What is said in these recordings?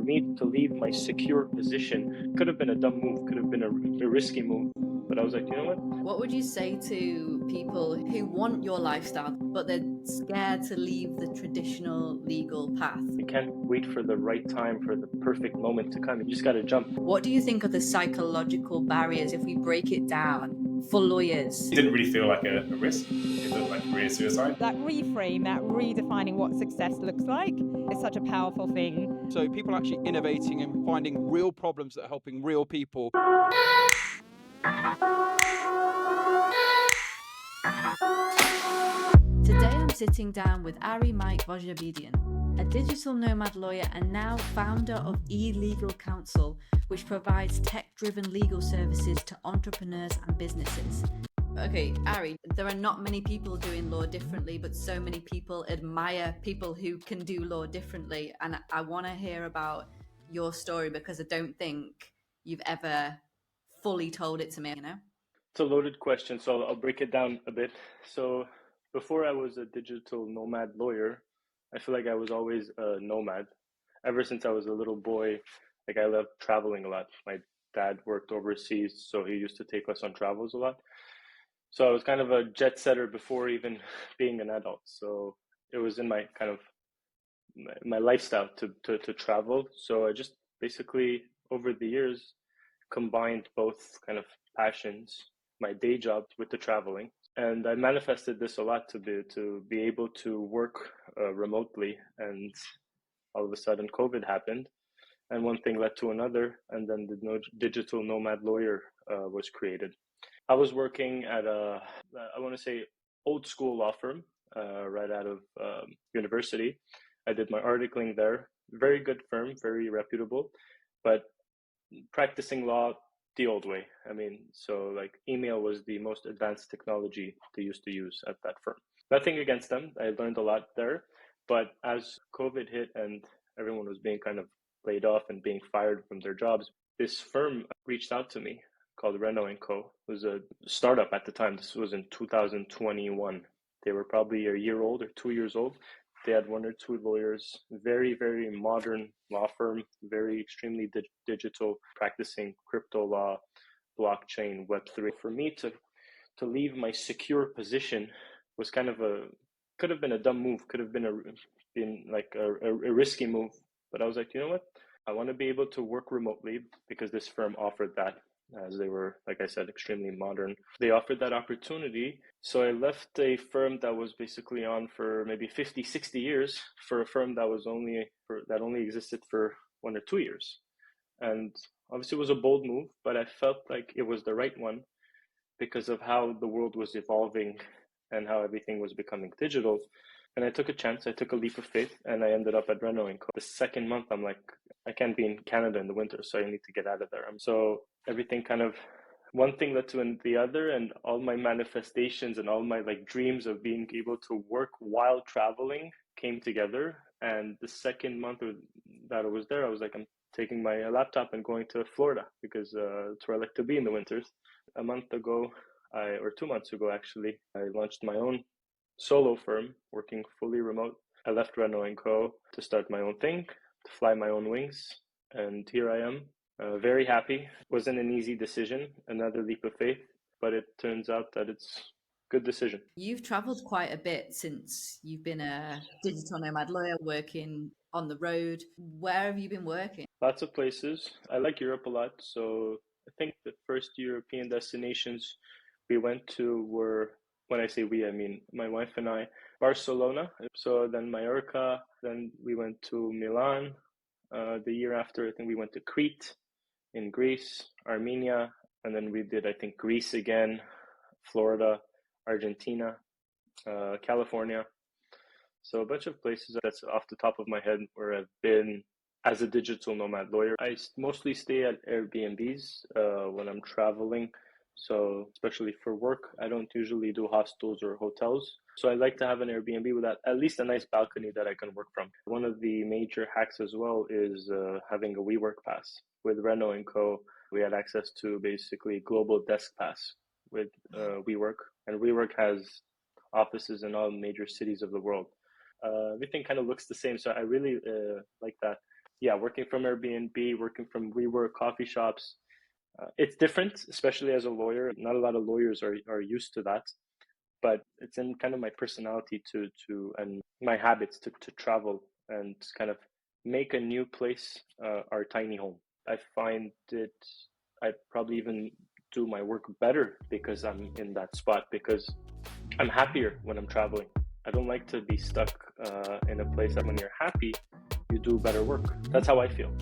me to leave my secure position could have been a dumb move, could have been a risky move. But I was like, you know what? What would you say to people who want your lifestyle, but they're scared to leave the traditional legal path? You can't wait for the right time, for the perfect moment to come. You just got to jump. What do you think are the psychological barriers, if we break it down, for lawyers? It didn't really feel like a risk. It looked like career suicide. That reframe, that redefining what success looks like is such a powerful thing. So people actually innovating and finding real problems that are helping real people. Today I'm sitting down with Ari Mike Varjabedian, a digital nomad lawyer and now founder of E-Legal Councel, which provides tech-driven legal services to entrepreneurs and businesses. Okay, Ari, there are not many people doing law differently, but so many people admire people who can do law differently. And I want to hear about your story because I don't think you've ever fully told it to me, you know? It's a loaded question, so I'll break it down a bit. So before I was a digital nomad lawyer, I feel like I was always a nomad. Ever since I was a little boy, like I loved traveling a lot. My dad worked overseas, so he used to take us on travels a lot. So I was kind of a jet setter before even being an adult. So it was in my kind of my lifestyle to travel. So I just basically over the years combined both kind of passions, my day job with the traveling. And I manifested this a lot to be able to work remotely. And all of a sudden COVID happened and one thing led to another. And then the digital nomad lawyer was created. I was working at I want to say old school law firm right out of university. I did my articling there. Very good firm, very reputable, but practicing law the old way. I mean, so like email was the most advanced technology they used to use at that firm. Nothing against them. I learned a lot there. But as COVID hit and everyone was being kind of laid off and being fired from their jobs, this firm reached out to me called Renault & Co. It was a startup at the time. This was in 2021. They were probably a year old or 2 years old. They had one or two lawyers, very, very modern law firm, very extremely digital, practicing crypto law, blockchain, Web3. For me to leave my secure position was kind of could have been a dumb move, could have been a risky move. But I was like, you know what? I want to be able to work remotely because this firm offered that. As they were, like I said, extremely modern. They offered that opportunity. So I left a firm that was basically on for maybe 50, 60 years for a firm that only existed for 1 or 2 years. And obviously it was a bold move, but I felt like it was the right one because of how the world was evolving and how everything was becoming digital. And I took a chance, I took a leap of faith, and I ended up at Renault & Co. The second month, I'm like, I can't be in Canada in the winter, so I need to get out of there. So everything kind of, one thing led to the other, and all my manifestations and all my like dreams of being able to work while traveling came together. And the second month that I was there, I was like, I'm taking my laptop and going to Florida because it's where I like to be in the winters. A month ago, or 2 months ago actually, I launched my own solo firm working fully remote. I left Renault & Co. to start my own thing, to fly my own wings. And here I am, very happy. Wasn't an easy decision, another leap of faith, but it turns out that it's a good decision. You've traveled quite a bit since you've been a digital nomad lawyer working on the road. Where have you been working? Lots of places. I like Europe a lot. So I think the first European destinations we went to were, when I say we, I mean my wife and I, Barcelona. So then Mallorca, then we went to Milan. The year after, I think we went to Crete in Greece, Armenia, and then we did, I think, Greece again, Florida, Argentina, California. So a bunch of places that's off the top of my head where I've been as a digital nomad lawyer. I mostly stay at Airbnbs when I'm traveling. So especially for work, I don't usually do hostels or hotels. So I like to have an Airbnb with at least a nice balcony that I can work from. One of the major hacks as well is having a WeWork pass. With Renault & Co., we had access to basically global desk pass with WeWork. And WeWork has offices in all major cities of the world. Everything kind of looks the same. So I really like that. yeah, working from Airbnb, working from WeWork, coffee shops, it's different, especially as a lawyer. Not a lot of lawyers are used to that, but it's in kind of my personality to and my habits to travel and kind of make a new place our tiny home. I find it, I probably even do my work better because I'm in that spot, because I'm happier when I'm traveling. I don't like to be stuck in a place that when you're happy, you do better work. That's how I feel.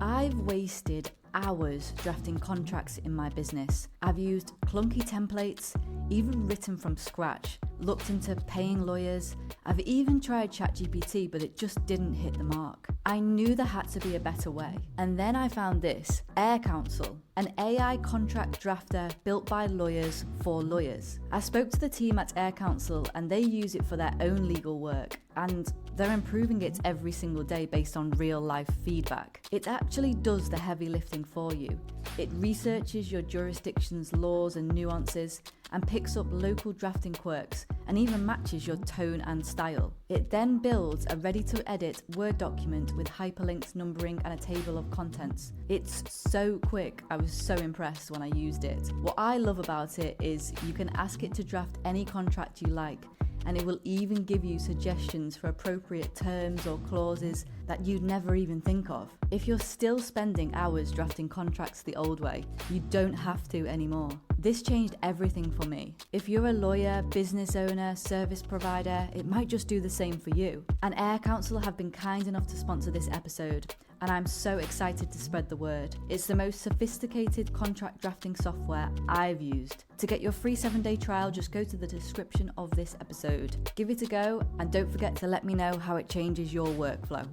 I've wasted hours drafting contracts in my business. I've used clunky templates, even written from scratch, looked into paying lawyers. I've even tried ChatGPT, but it just didn't hit the mark. I knew there had to be a better way. And then I found this, Counsel, an AI contract drafter built by lawyers for lawyers. I spoke to the team at Counsel and they use it for their own legal work, and they're improving it every single day based on real life feedback. It actually does the heavy lifting for you. It researches your jurisdiction's laws and nuances and picks up local drafting quirks and even matches your tone and style. It then builds a ready-to-edit Word document with hyperlinks, numbering and a table of contents. It's so quick. I was so impressed when I used it. What I love about it is you can ask it to draft any contract you like, and it will even give you suggestions for appropriate terms or clauses that you'd never even think of. If you're still spending hours drafting contracts the old way, you don't have to anymore. This changed everything for me. If you're a lawyer, business owner, service provider, it might just do the same for you. And Counsel have been kind enough to sponsor this episode, and I'm so excited to spread the word. It's the most sophisticated contract drafting software I've used. To get your free 7-day trial, just go to the description of this episode. Give it a go, and don't forget to let me know how it changes your workflow.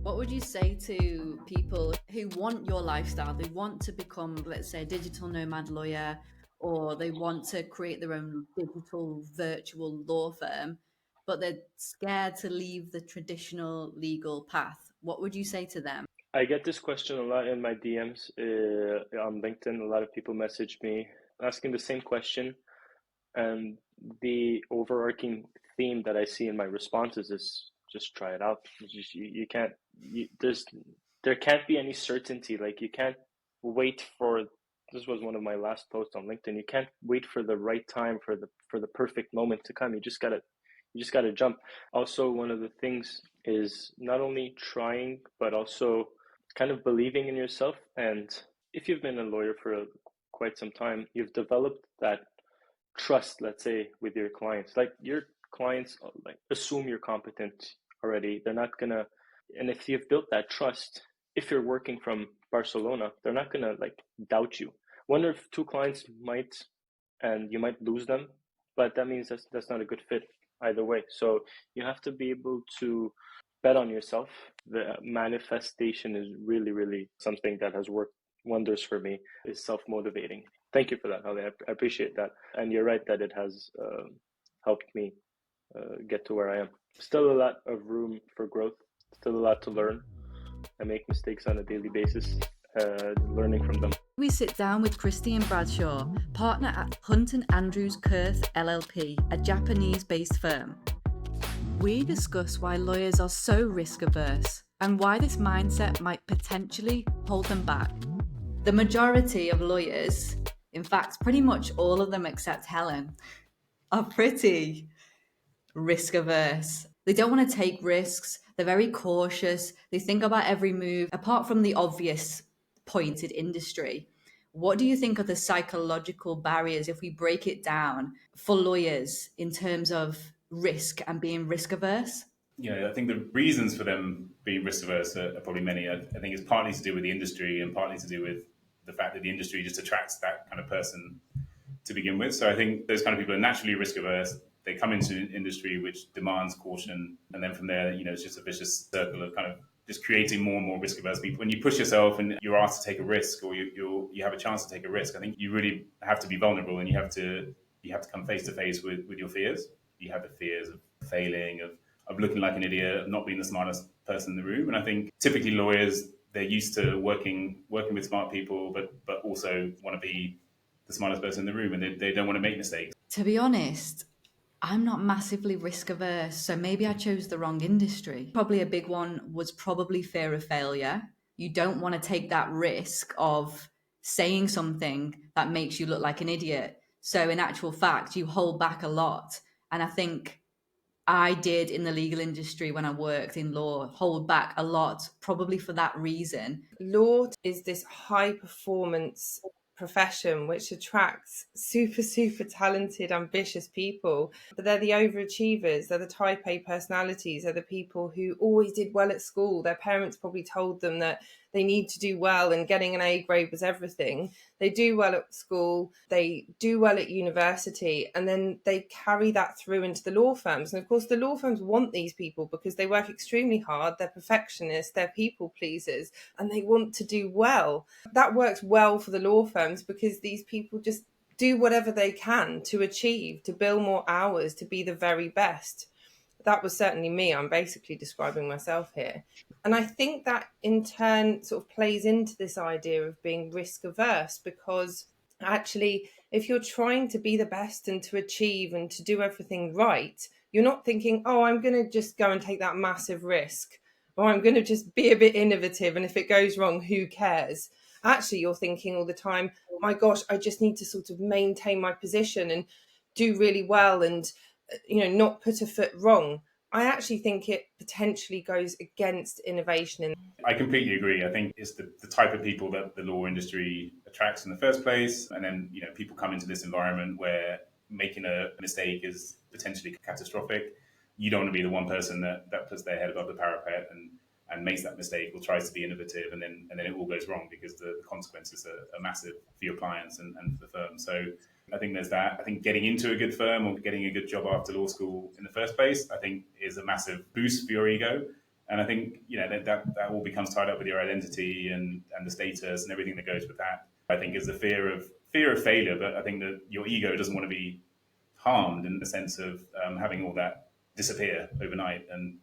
What would you say to people who want your lifestyle? They want to become, let's say, a digital nomad lawyer, or they want to create their own digital virtual law firm, but they're scared to leave the traditional legal path. What would you say to them? I get this question a lot in my DMs on LinkedIn. A lot of people message me asking the same question. And the overarching theme that I see in my responses is just try it out. There can't be any certainty. Like, you can't wait for, this was one of my last posts on LinkedIn. You can't wait for the right time, for the perfect moment to come. You just gotta jump. Also, one of the things is not only trying, but also kind of believing in yourself. And if you've been a lawyer for quite some time, you've developed that trust, let's say, with your clients. Like, your clients like assume you're competent already. They're not gonna, and if you've built that trust, if you're working from Barcelona, they're not gonna like doubt you. One or two clients might, and you might lose them, but that means that's not a good fit either way. So you have to be able to bet on yourself. The manifestation is really, really something that has worked wonders for me. Is self-motivating. Thank you for that, Ali. I appreciate that. And you're right that it has helped me get to where I am. Still a lot of room for growth, still a lot to learn. I make mistakes on a daily basis, learning from them. We sit down with Christian Bradshaw, partner at Hunton Andrews Kurth LLP, a Japanese-based firm. We discuss why lawyers are so risk-averse and why this mindset might potentially hold them back. The majority of lawyers, in fact, pretty much all of them except Helen, are pretty risk-averse. They don't want to take risks. They're very cautious. They think about every move. Apart from the obvious pointed industry, what do you think are the psychological barriers, if we break it down, for lawyers in terms of risk and being risk-averse? Yeah, I think the reasons for them being risk averse are probably many. I think it's partly to do with the industry and partly to do with the fact that the industry just attracts that kind of person to begin with. So I think those kind of people are naturally risk averse. They come into an industry which demands caution, and then from there, it's just a vicious circle of kind of just creating more and more risk averse people. When you push yourself and you're asked to take a risk, or you have a chance to take a risk, I think you really have to be vulnerable, and you have to come face to face with your fears. You have the fears of failing, of looking like an idiot, of not being the smartest person in the room. And I think typically lawyers, they're used to working with smart people, but also want to be the smartest person in the room, and they don't want to make mistakes. To be honest, I'm not massively risk averse, so maybe I chose the wrong industry. Probably a big one was probably fear of failure. You don't want to take that risk of saying something that makes you look like an idiot. So in actual fact, you hold back a lot. And I think I did in the legal industry when I worked in law, hold back a lot, probably for that reason. Law is this high performance profession which attracts super talented, ambitious people, but they're the overachievers. They're the type A personalities. They're the people who always did well at school. Their parents probably told them that they need to do well and getting an A grade was everything. They do well at school, they do well at university, and then they carry that through into the law firms. And of course, the law firms want these people because they work extremely hard, they're perfectionists, they're people pleasers, and they want to do well. That works well for the law firms because these people just do whatever they can to achieve, to bill more hours, to be the very best. That was certainly me. I'm basically describing myself here. And I think that in turn sort of plays into this idea of being risk averse, because actually, if you're trying to be the best and to achieve and to do everything right, you're not thinking, oh, I'm going to just go and take that massive risk, or I'm going to just be a bit innovative. And if it goes wrong, who cares? Actually, you're thinking all the time, my gosh, I just need to sort of maintain my position and do really well and not put a foot wrong. I actually think it potentially goes against innovation. I completely agree. I think it's the type of people that the law industry attracts in the first place. And then, people come into this environment where making a mistake is potentially catastrophic. You don't want to be the one person that puts their head above the parapet and makes that mistake or tries to be innovative, and then it all goes wrong because the consequences are massive for your clients and for the firm. So I think there's that. I think getting into a good firm or getting a good job after law school in the first place, I think is a massive boost for your ego. And I think, that all becomes tied up with your identity and the status and everything that goes with that. I think is the fear of failure, but I think that your ego doesn't want to be harmed in the sense of having all that disappear overnight. And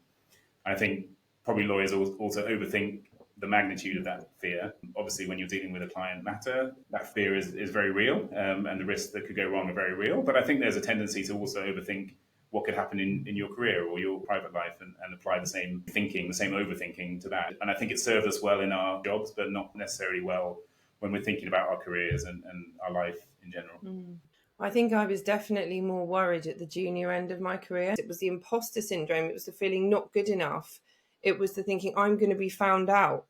I think probably lawyers also overthink the magnitude of that fear. Obviously, when you're dealing with a client matter, that fear is very real, and the risks that could go wrong are very real. But I think there's a tendency to also overthink what could happen in your career or your private life and apply the same thinking, the same overthinking to that. And I think it served us well in our jobs, but not necessarily well when we're thinking about our careers and our life in general. I think I was definitely more worried at the junior end of my career. It was the imposter syndrome. It was the feeling not good enough. It was the thinking, I'm going to be found out,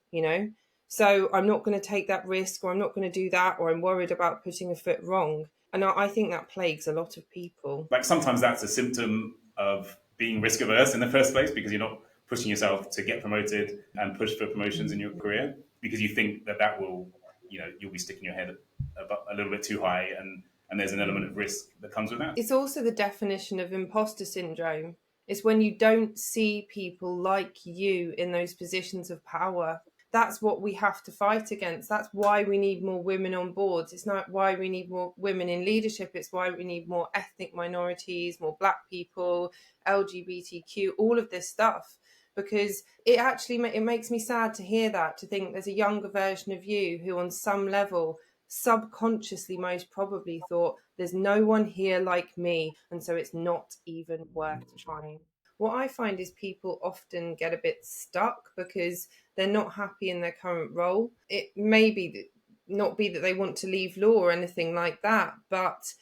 so I'm not going to take that risk, or I'm not going to do that, or I'm worried about putting a foot wrong. And I think that plagues a lot of people. Like sometimes that's a symptom of being risk averse in the first place, because you're not pushing yourself to get promoted and push for promotions in your career, because you think that will, you'll be sticking your head a little bit too high, and there's an element of risk that comes with that. It's also the definition of imposter syndrome. It's when you don't see people like you in those positions of power. That's what we have to fight against. That's why we need more women on boards. It's not why we need more women in leadership. It's why we need more ethnic minorities, more Black people, LGBTQ, all of this stuff. Because it makes me sad to hear that, to think there's a younger version of you who on some level subconsciously most probably thought there's no one here like me, and so it's not even worth trying. What I find is people often get a bit stuck because they're not happy in their current role. It may not be that they want to leave law or anything like that, but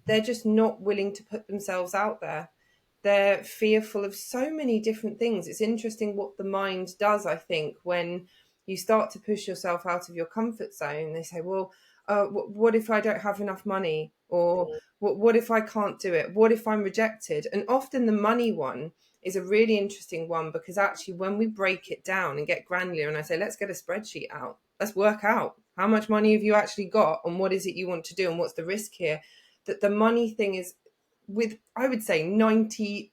they're just not willing to put themselves out there. They're fearful of so many different things. It's interesting what the mind does, I think, when you start to push yourself out of your comfort zone. They say, well, what if I don't have enough money? Or what if I can't do it? What if I'm rejected? And often the money one is a really interesting one, because actually when we break it down and get granular, and I say, let's get a spreadsheet out, let's work out how much money have you actually got and what is it you want to do and what's the risk here, that the money thing is, with, I would say, 98%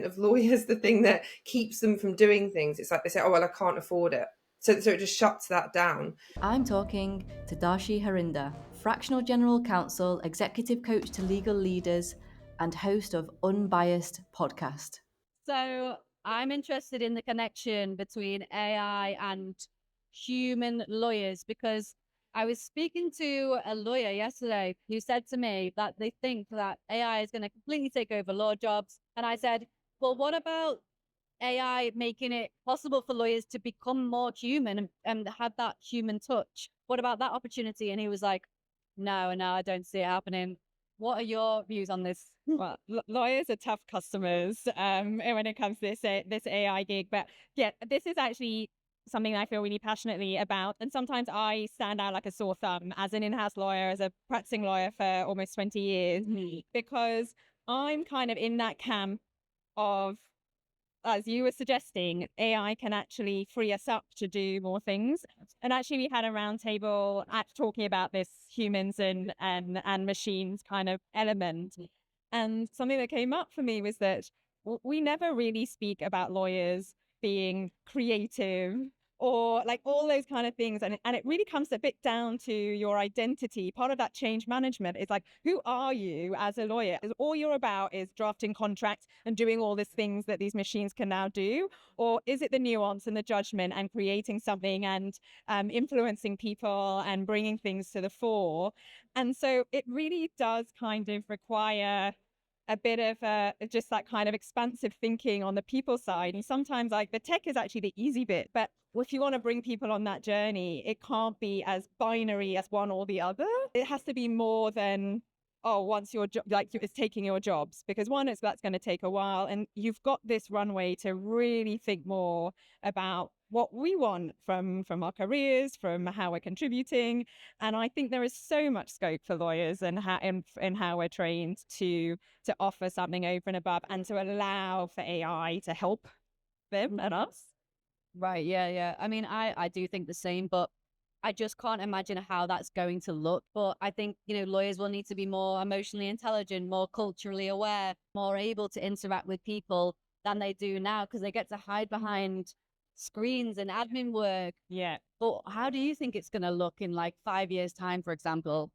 of lawyers, the thing that keeps them from doing things. It's like they say, oh, well, I can't afford it. So it just shuts that down. I'm talking to Dharshi Hardina, Fractional General Counsel, Executive Coach to Legal Leaders, and host of Unbiased Podcast. So I'm interested in the connection between AI and human lawyers, because I was speaking to a lawyer yesterday who said to me that they think that AI is going to completely take over law jobs. And I said, well, what about AI making it possible for lawyers to become more human and have that human touch? What about that opportunity? And he was like, no, I don't see it happening. What are your views on this? Well, lawyers are tough customers when it comes to this AI gig. But yeah, this is actually something I feel really passionately about. And sometimes I stand out like a sore thumb as an in-house lawyer, as a practicing lawyer for almost 20 years, because I'm kind of in that camp of, as you were suggesting, AI can actually free us up to do more things. And actually, we had a roundtable talking about this humans and machines kind of element. And something that came up for me was that we never really speak about lawyers being creative or like all those kind of things. And it really comes a bit down to your identity. Part of that change management is like, who are you as a lawyer? Is all you're about is drafting contracts and doing all these things that these machines can now do? Or is it the nuance and the judgment and creating something and influencing people and bringing things to the fore? And so it really does kind of require a bit of just that kind of expansive thinking on the people side. And sometimes like the tech is actually the easy bit, but if you want to bring people on that journey, it can't be as binary as one or the other. It has to be more than, oh, once your job, like it's taking your jobs, because one is that's going to take a while. And you've got this runway to really think more about what we want from our careers, from how we're contributing. And I think there is so much scope for lawyers and how we're trained to offer something over and above and to allow for AI to help them and us. Right. Yeah. I mean, I do think the same, but I just can't imagine how that's going to look. But I think, lawyers will need to be more emotionally intelligent, more culturally aware, more able to interact with people than they do now, because they get to hide behind screens and admin work. Yeah. But how do you think it's going to look in like 5 years' time, for example?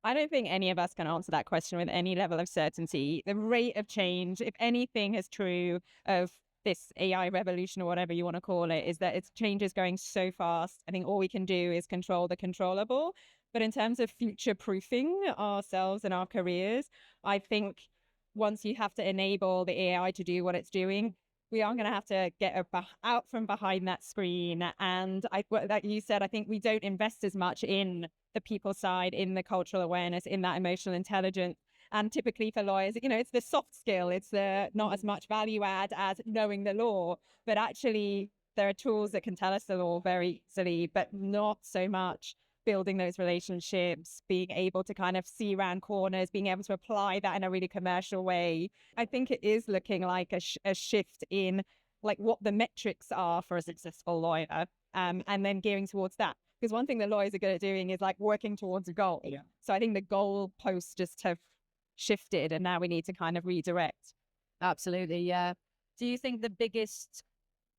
I don't think any of us can answer that question with any level of certainty. The rate of change, if anything is true of this AI revolution or whatever you want to call it, is that its change is going so fast. I think all we can do is control the controllable. But in terms of future-proofing ourselves and our careers, I think once you have to enable the AI to do what it's doing, we are going to have to get out from behind that screen. And like you said, I think we don't invest as much in the people side, in the cultural awareness, in that emotional intelligence. And typically for lawyers, it's the soft skill. It's the not as much value add as knowing the law. But actually, there are tools that can tell us the law very easily, but not so much building those relationships, being able to kind of see around corners, being able to apply that in a really commercial way. I think it is looking like a shift in like what the metrics are for a successful lawyer, and then gearing towards that. Because one thing that lawyers are good at doing is like working towards a goal. Yeah. So I think the goal posts just have shifted and now we need to kind of redirect. Absolutely. Yeah. Do you think the biggest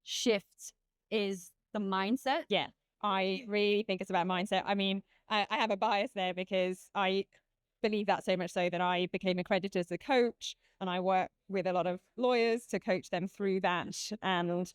shift is the mindset? Yeah, I really think it's about mindset. I mean, I have a bias there because I believe that so much so that I became accredited as a coach and I work with a lot of lawyers to coach them through that. And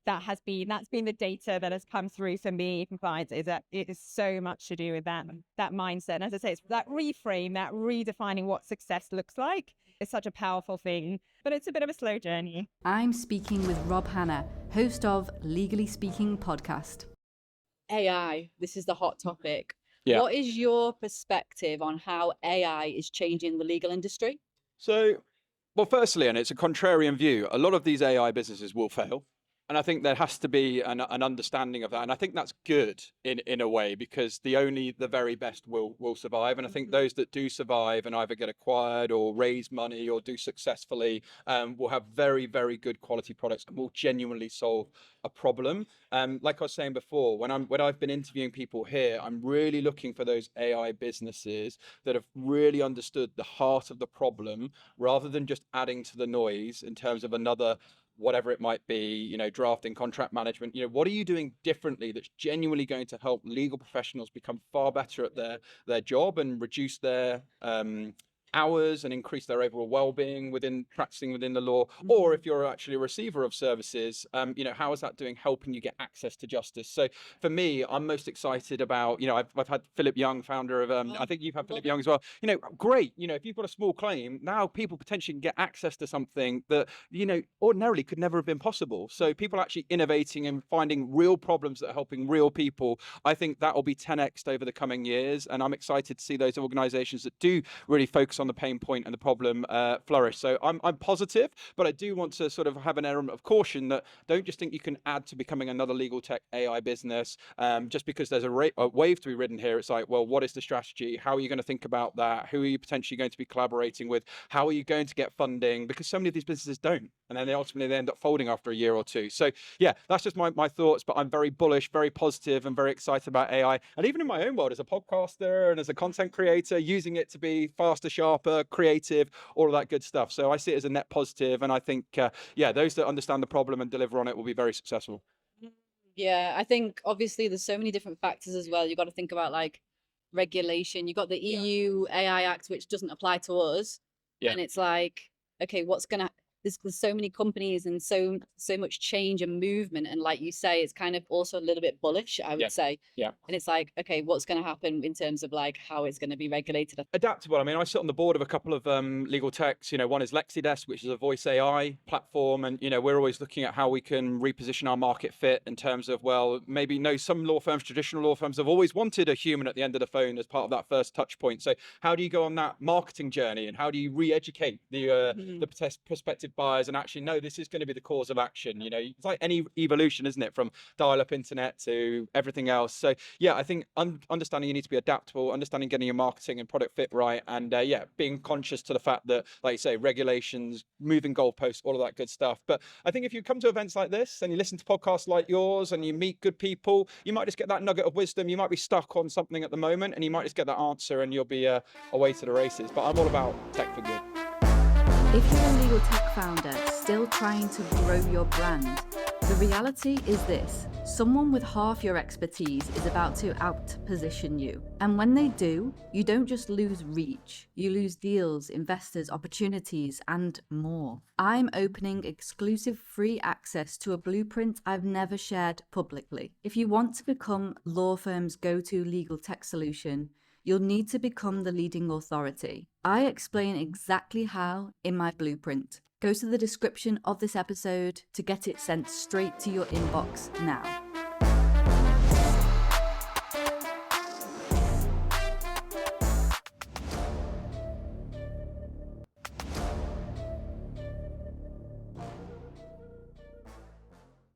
that's been the data that has come through for me from clients, is that it is so much to do with that mindset. And as I say, it's that reframe, that redefining what success looks like is such a powerful thing, but it's a bit of a slow journey. I'm speaking with Rob Hanna, host of Legally Speaking podcast. AI, this is the hot topic. Yeah. What is your perspective on how AI is changing the legal industry? So, well, firstly, and it's a contrarian view, a lot of these AI businesses will fail. And I think there has to be an understanding of that. And I think that's good in a way, because the very best will survive. And I think those that do survive and either get acquired or raise money or do successfully will have very, very good quality products and will genuinely solve a problem. Like I was saying before, when I've been interviewing people here, I'm really looking for those AI businesses that have really understood the heart of the problem rather than just adding to the noise in terms of another whatever it might be, drafting, contract management. What are you doing differently that's genuinely going to help legal professionals become far better at their job and reduce their hours and increase their overall well-being within practicing within the law, or if you're actually a receiver of services, how is that doing helping you get access to justice? So for me, I'm most excited about, I've had Philip Young, founder of, I think you've had Philip Young as well. Great. If you've got a small claim, now people potentially can get access to something that, ordinarily could never have been possible. So people actually innovating and finding real problems that are helping real people. I think that will be 10x'd over the coming years. And I'm excited to see those organizations that do really focus on the pain point and the problem flourish. So I'm positive, but I do want to sort of have an element of caution that don't just think you can add to becoming another legal tech AI business just because there's a wave to be ridden here. It's like, well, what is the strategy? How are you going to think about that? Who are you potentially going to be collaborating with? How are you going to get funding? Because so many of these businesses don't, and then they end up folding after a year or two. So yeah, that's just my thoughts, but I'm very bullish, very positive, and very excited about AI. And even in my own world as a podcaster and as a content creator, using it to be faster, sharper, creative, all of that good stuff. So I see it as a net positive, and I think those that understand the problem and deliver on it will be very successful. Yeah, I think obviously there's so many different factors as well. You've got to think about like regulation. You've got the EU AI Act, which doesn't apply to us. Yeah. And it's like, okay, there's so many companies and so much change and movement. And like you say, it's kind of also a little bit bullish, I would say. Yeah. And it's like, okay, what's going to happen in terms of like how it's going to be regulated? Adaptable. I mean, I sit on the board of a couple of legal techs. One is LexiDesk, which is a voice AI platform. And, we're always looking at how we can reposition our market fit in terms of, well, maybe some law firms, traditional law firms have always wanted a human at the end of the phone as part of that first touch point. So how do you go on that marketing journey and how do you re-educate the prospective buyers and actually know this is going to be the cause of action? It's like any evolution, isn't it, from dial-up internet to everything else. So yeah, I think understanding you need to be adaptable, understanding getting your marketing and product fit right, and being conscious to the fact that, like you say, regulations, moving goalposts, all of that good stuff. But I think if you come to events like this and you listen to podcasts like yours and you meet good people, you might just get that nugget of wisdom. You might be stuck on something at the moment and you might just get that answer and you'll be away to the races. But I'm all about tech for good. If you're a legal tech founder still trying to grow your brand, the reality is this: someone with half your expertise is about to out-position you. And when they do, you don't just lose reach, you lose deals, investors, opportunities, and more. I'm opening exclusive free access to a blueprint I've never shared publicly. If you want to become law firm's go-to legal tech solution, you'll need to become the leading authority. I explain exactly how in my blueprint. Go to the description of this episode to get it sent straight to your inbox now.